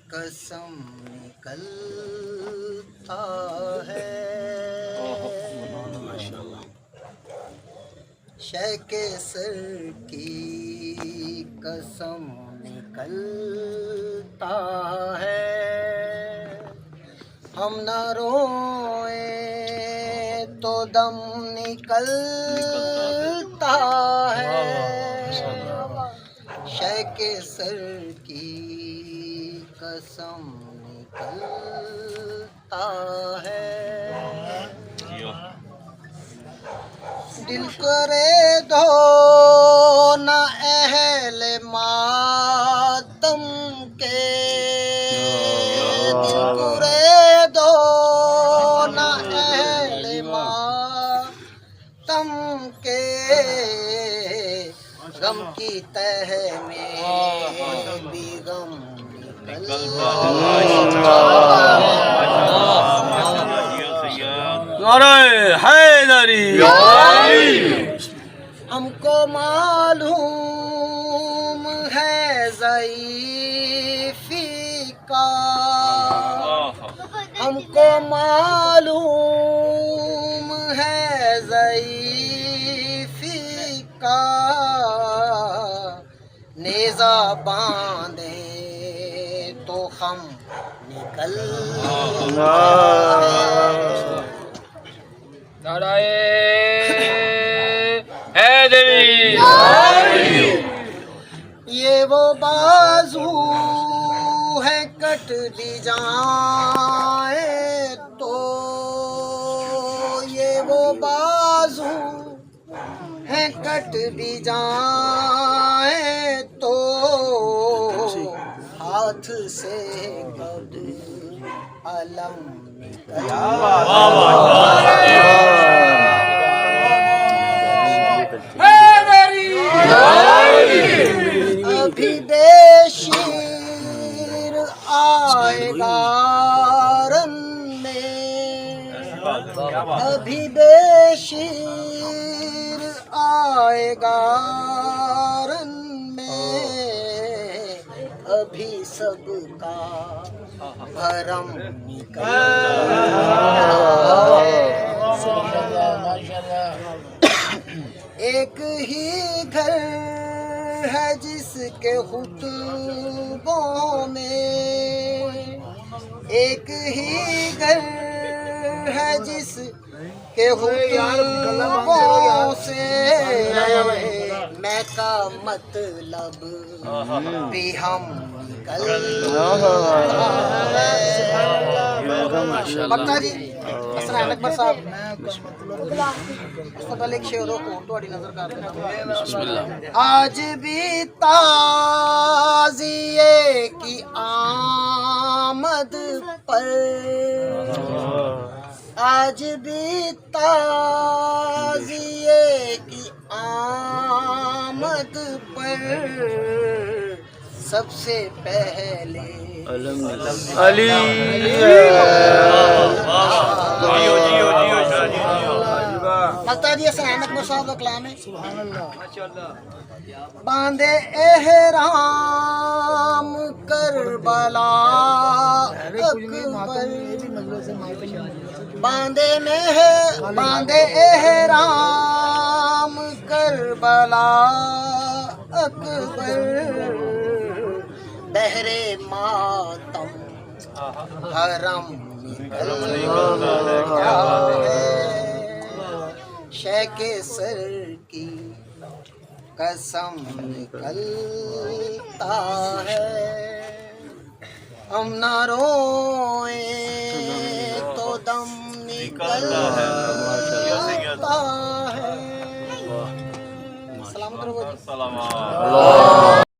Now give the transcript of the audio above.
قسم نکلتا ہے شیخ سر کی قسم نکلتا ہے ہم نہ روئیں تو دم نکلتا ہے شیخ سر کی قسم نکلتا ہے دل کرے دو نہ اہل ماتم کے دل کرے دو نہ اہل ماتم کے غم کی تہ میں بھی غم نعرہ حیدری ہم کو معلوم ہے ضعیفی کا ہم کو معلوم ہے ضعیفی کا نیزہ باندھے تو ہم نکل نعرہ حیدری یہ وہ بازو ہے کٹ دی جائیں تو یہ وہ بازو ہے کٹ دی جائیں تو ہاتھ سے کب علم ابھی بے شیر آئے گا رن میں ابھی بے شیر آئے گا رن میں ابھی سب کا بھرم ایک ہی گھر ہے جس کے خطبوں میں ایک ہی گھر ہے جس کے خطبوں سے میں کا مطلب بھی ہم بکتا جی حسن اکبر صاحب اس طرح ایک شعر کو تھوڑی نظر کرتے ہیں آج بھی تازیے کی آمد پر آج بھی تازیے کی آمد پر سب سے پہلے علی لگتا ہے جی ایسا اکبر صاحب کا کلام ہے باندھے احرام کربلا اکبر باندھے احرام کربلا اکبر بہرے ماتم حرم نکلتا ہے شیخ سر کی قسم نکلتا ہے ہم نہ روئیں تو دم نکلتا ہے سلام کرو